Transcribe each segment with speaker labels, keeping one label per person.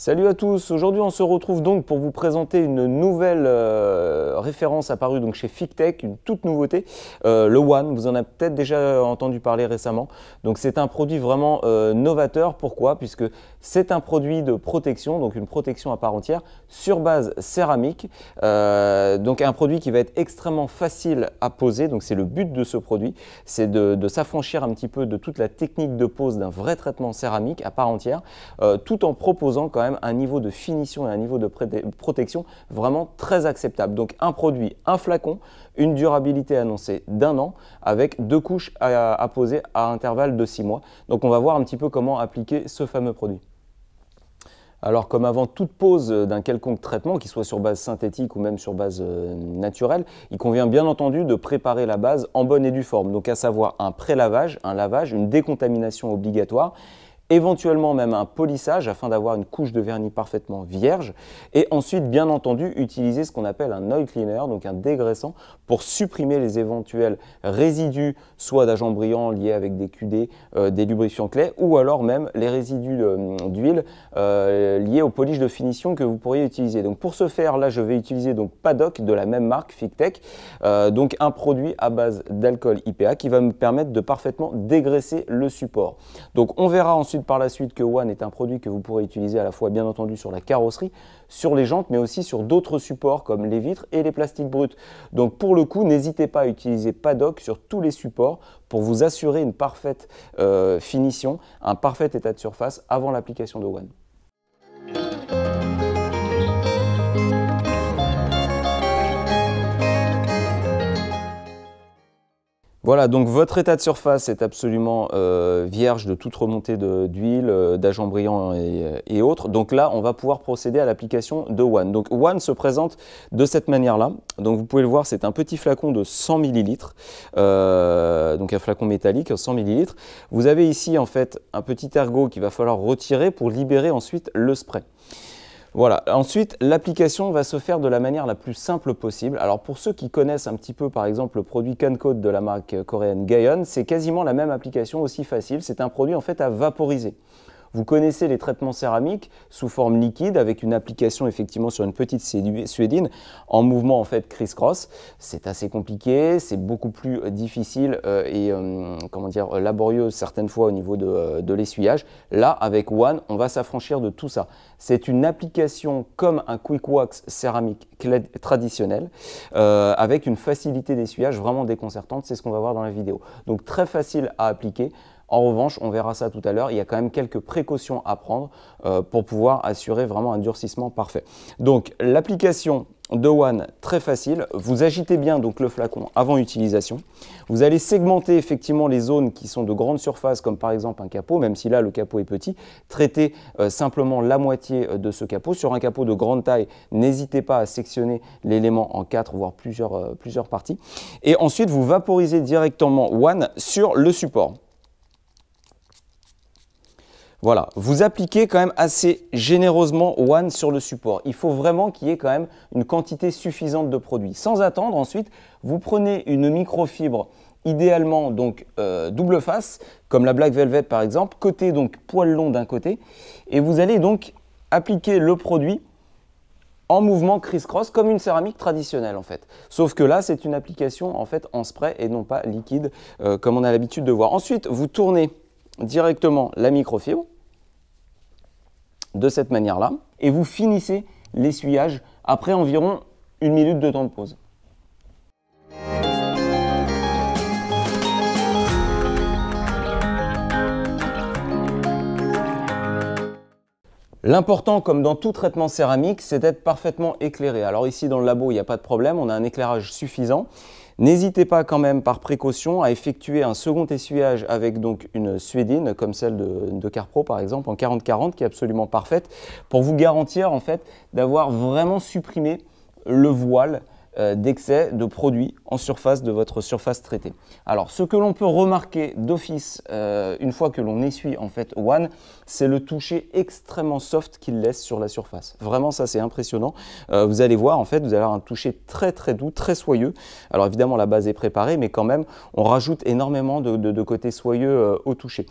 Speaker 1: Salut à tous, aujourd'hui on se retrouve donc pour vous présenter une nouvelle référence apparue donc chez Fictech, une toute nouveauté, le One. Vous en avez peut-être déjà entendu parler récemment. Donc c'est un produit vraiment novateur. Pourquoi? Puisque c'est un produit de protection, donc une protection à part entière sur base céramique. Donc un produit qui va être extrêmement facile à poser. Donc c'est le but de ce produit, c'est de s'affranchir un petit peu de toute la technique de pose d'un vrai traitement céramique à part entière, tout en proposant quand même un niveau de finition et un niveau de protection vraiment très acceptable. Donc un produit, un flacon, une durabilité annoncée d'1 an avec 2 couches à poser à intervalle de 6 mois. Donc on va voir un petit peu comment appliquer ce fameux produit. Alors comme avant toute pose d'un quelconque traitement, qu'il soit sur base synthétique ou même sur base naturelle, il convient bien entendu de préparer la base en bonne et due forme. Donc à savoir un pré-lavage, un lavage, une décontamination obligatoire, éventuellement même un polissage afin d'avoir une couche de vernis parfaitement vierge, et ensuite bien entendu utiliser ce qu'on appelle un oil cleaner, donc un dégraissant pour supprimer les éventuels résidus soit d'agents brillants liés avec des QD, des lubrifiants clés, ou alors même les résidus d'huile liés au polish de finition que vous pourriez utiliser. Donc pour ce faire là je vais utiliser donc Paddock de la même marque Fictech, donc un produit à base d'alcool IPA qui va me permettre de parfaitement dégraisser le support. Donc on verra ensuite par la suite que One est un produit que vous pourrez utiliser à la fois bien entendu sur la carrosserie, sur les jantes, mais aussi sur d'autres supports comme les vitres et les plastiques bruts. Donc pour le coup, n'hésitez pas à utiliser Paddock sur tous les supports pour vous assurer une parfaite finition, un parfait état de surface avant l'application de One. Voilà, donc votre état de surface est absolument vierge de toute remontée d'huile, d'agents brillants et autres. Donc là, on va pouvoir procéder à l'application de One. Donc One se présente de cette manière-là. Donc vous pouvez le voir, c'est un petit flacon de 100 ml, donc un flacon métallique 100 ml. Vous avez ici en fait un petit ergot qu'il va falloir retirer pour libérer ensuite le spray. Voilà, ensuite l'application va se faire de la manière la plus simple possible. Alors pour ceux qui connaissent un petit peu par exemple le produit Cancode de la marque coréenne Gaeon, c'est quasiment la même application, aussi facile. C'est un produit en fait à vaporiser. Vous connaissez les traitements céramiques sous forme liquide avec une application effectivement sur une petite suédine en mouvement en fait criss-cross. C'est assez compliqué, c'est beaucoup plus difficile et comment dire, laborieux certaines fois au niveau de l'essuyage. Là avec One, on va s'affranchir de tout ça. C'est une application comme un quick wax céramique traditionnel avec une facilité d'essuyage vraiment déconcertante. C'est ce qu'on va voir dans la vidéo. Donc très facile à appliquer. En revanche, on verra ça tout à l'heure, il y a quand même quelques précautions à prendre pour pouvoir assurer vraiment un durcissement parfait. Donc l'application de One, très facile. Vous agitez bien donc le flacon avant utilisation. Vous allez segmenter effectivement les zones qui sont de grande surface, comme par exemple un capot, même si là le capot est petit. Traitez simplement la moitié de ce capot. Sur un capot de grande taille, n'hésitez pas à sectionner l'élément en 4, voire plusieurs parties. Et ensuite, vous vaporisez directement One sur le support. Voilà, vous appliquez quand même assez généreusement One sur le support. Il faut vraiment qu'il y ait quand même une quantité suffisante de produit. Sans attendre, ensuite, vous prenez une microfibre, idéalement donc double face, comme la Black Velvet par exemple, côté donc poil long d'un côté, et vous allez donc appliquer le produit en mouvement criss-cross comme une céramique traditionnelle en fait. Sauf que là, c'est une application en fait en spray et non pas liquide comme on a l'habitude de voir. Ensuite, vous tournez directement la microfibre de cette manière-là et vous finissez l'essuyage après environ 1 minute de temps de pause. L'important, comme dans tout traitement céramique, c'est d'être parfaitement éclairé. Alors ici dans le labo, il n'y a pas de problème, on a un éclairage suffisant. N'hésitez pas quand même par précaution à effectuer un second essuyage avec donc une suédine comme celle de Carpro par exemple en 40-40 qui est absolument parfaite pour vous garantir en fait d'avoir vraiment supprimé le voile d'excès de produits en surface de votre surface traitée. Alors ce que l'on peut remarquer d'office une fois que l'on essuie en fait One, c'est le toucher extrêmement soft qu'il laisse sur la surface. Vraiment ça c'est impressionnant. Vous allez voir en fait, vous allez avoir un toucher très très doux, très soyeux. Alors évidemment la base est préparée mais quand même on rajoute énormément de côté soyeux au toucher.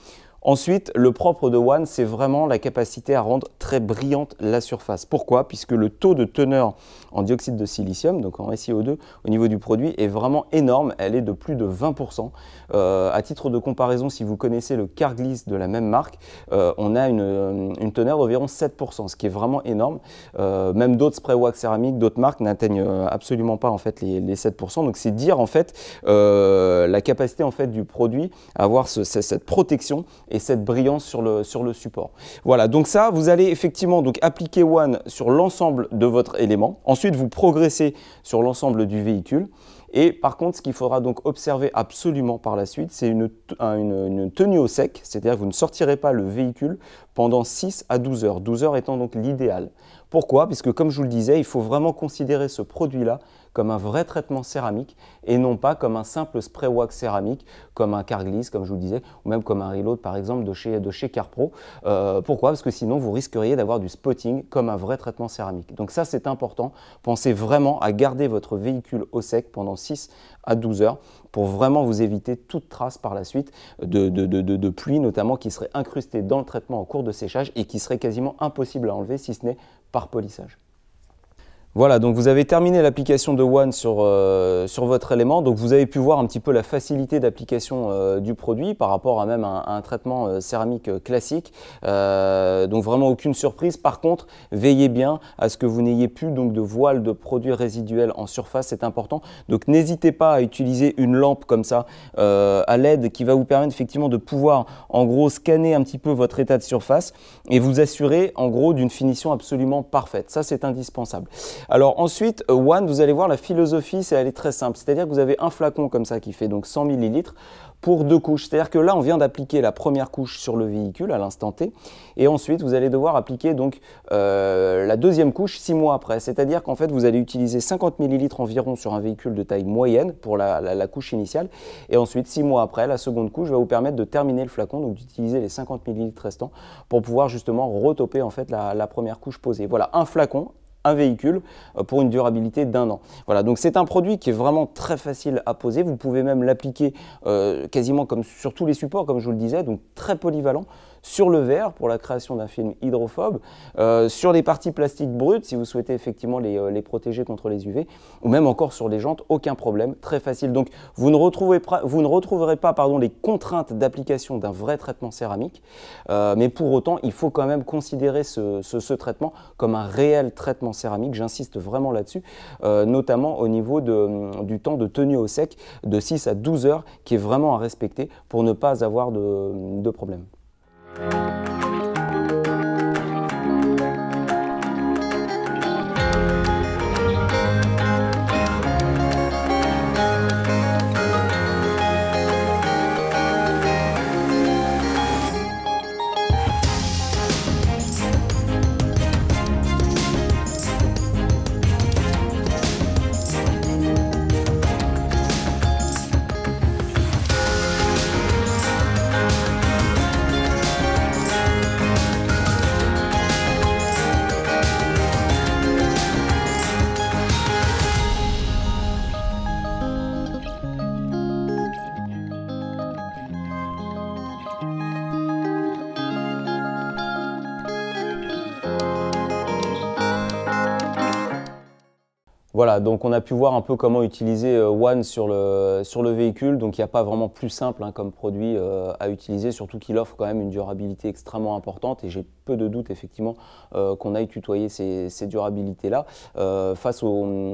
Speaker 1: Ensuite, le propre de One, c'est vraiment la capacité à rendre très brillante la surface. Pourquoi? Puisque le taux de teneur en dioxyde de silicium, donc en SiO2, au niveau du produit est vraiment énorme. Elle est de plus de 20%. À titre de comparaison, si vous connaissez le Cargliss de la même marque, on a une teneur d'environ 7%, ce qui est vraiment énorme. Même d'autres spray wax céramiques, d'autres marques n'atteignent absolument pas en fait les 7%. Donc c'est dire en fait la capacité en fait du produit à avoir cette protection et cette brillance sur le support. Voilà, donc ça, vous allez effectivement donc appliquer One sur l'ensemble de votre élément. Ensuite, vous progressez sur l'ensemble du véhicule. Et par contre, ce qu'il faudra donc observer absolument par la suite, c'est une tenue au sec, c'est-à-dire que vous ne sortirez pas le véhicule pendant 6 à 12 heures, 12 heures étant donc l'idéal. Pourquoi? Puisque comme je vous le disais, il faut vraiment considérer ce produit-là comme un vrai traitement céramique et non pas comme un simple spray wax céramique, comme un Cargliss, comme je vous le disais, ou même comme un Reload par exemple de chez Carpro. Pourquoi? Parce que sinon vous risqueriez d'avoir du spotting comme un vrai traitement céramique. Donc ça c'est important, pensez vraiment à garder votre véhicule au sec pendant 6 à 12 heures pour vraiment vous éviter toute trace par la suite de pluie notamment qui serait incrustée dans le traitement en cours de séchage et qui serait quasiment impossible à enlever si ce n'est par polissage. Voilà, donc vous avez terminé l'application de One sur votre élément. Donc vous avez pu voir un petit peu la facilité d'application du produit par rapport à même un traitement céramique classique. Donc vraiment aucune surprise. Par contre, veillez bien à ce que vous n'ayez plus donc de voile de produits résiduels en surface, c'est important. Donc n'hésitez pas à utiliser une lampe comme ça à LED qui va vous permettre effectivement de pouvoir en gros scanner un petit peu votre état de surface et vous assurer en gros d'une finition absolument parfaite. Ça c'est indispensable. Alors ensuite, One, vous allez voir la philosophie, elle est très simple. C'est-à-dire que vous avez un flacon comme ça qui fait donc 100 ml pour 2 couches. C'est-à-dire que là, on vient d'appliquer la première couche sur le véhicule à l'instant T. Et ensuite, vous allez devoir appliquer donc la deuxième couche 6 mois après. C'est-à-dire qu'en fait, vous allez utiliser 50 ml environ sur un véhicule de taille moyenne pour la couche initiale. Et ensuite, 6 mois après, la seconde couche va vous permettre de terminer le flacon, donc d'utiliser les 50 ml restants pour pouvoir justement retoper en fait la première couche posée. Voilà, un flacon, un véhicule pour une durabilité d'1 an. Voilà, donc c'est un produit qui est vraiment très facile à poser. Vous pouvez même l'appliquer quasiment comme sur tous les supports, comme je vous le disais, donc très polyvalent. Sur le verre pour la création d'un film hydrophobe, sur les parties plastiques brutes si vous souhaitez effectivement les protéger contre les UV, ou même encore sur les jantes, aucun problème, très facile. Donc vous ne retrouverez pas les contraintes d'application d'un vrai traitement céramique, mais pour autant il faut quand même considérer ce traitement comme un réel traitement céramique, j'insiste vraiment là-dessus, notamment au niveau du temps de tenue au sec de 6 à 12 heures qui est vraiment à respecter pour ne pas avoir de problème. Voilà, donc on a pu voir un peu comment utiliser One sur le véhicule. Donc il n'y a pas vraiment plus simple comme produit à utiliser, surtout qu'il offre quand même une durabilité extrêmement importante. Et j'ai peu de doute effectivement qu'on aille tutoyer ces durabilités-là face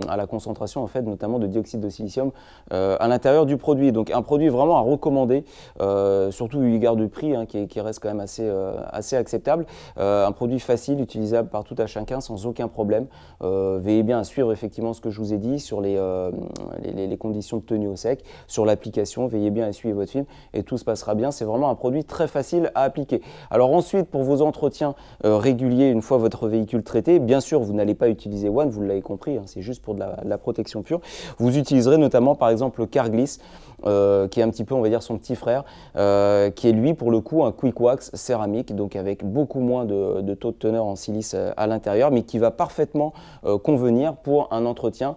Speaker 1: à la concentration en fait, notamment de dioxyde de silicium à l'intérieur du produit. Donc un produit vraiment à recommander, surtout eu égard du prix qui reste quand même assez acceptable. Un produit facile, utilisable par tout à chacun sans aucun problème. Veillez bien à suivre effectivement ce que je vous ai dit sur les conditions de tenue au sec, sur l'application, veillez bien à suivre votre film et tout se passera bien. C'est vraiment un produit très facile à appliquer. Alors ensuite, pour vos entretiens réguliers, une fois votre véhicule traité, bien sûr, vous n'allez pas utiliser One, vous l'avez compris, c'est juste pour de la protection pure. Vous utiliserez notamment par exemple le Cargliss, qui est un petit peu, on va dire, son petit frère, qui est lui pour le coup un quick wax céramique, donc avec beaucoup moins de taux de teneur en silice à l'intérieur, mais qui va parfaitement convenir pour un entretien d'entretien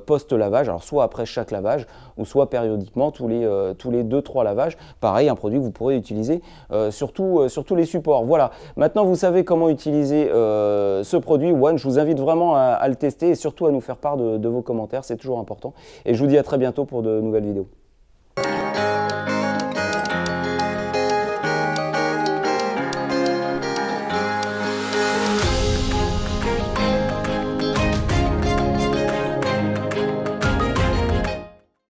Speaker 1: post-lavage, alors soit après chaque lavage ou soit périodiquement tous les 2-3 lavages. Pareil, un produit que vous pourrez utiliser sur tous les supports. Voilà, maintenant vous savez comment utiliser ce produit One. Je vous invite vraiment à le tester et surtout à nous faire part de vos commentaires, c'est toujours important. Et je vous dis à très bientôt pour de nouvelles vidéos.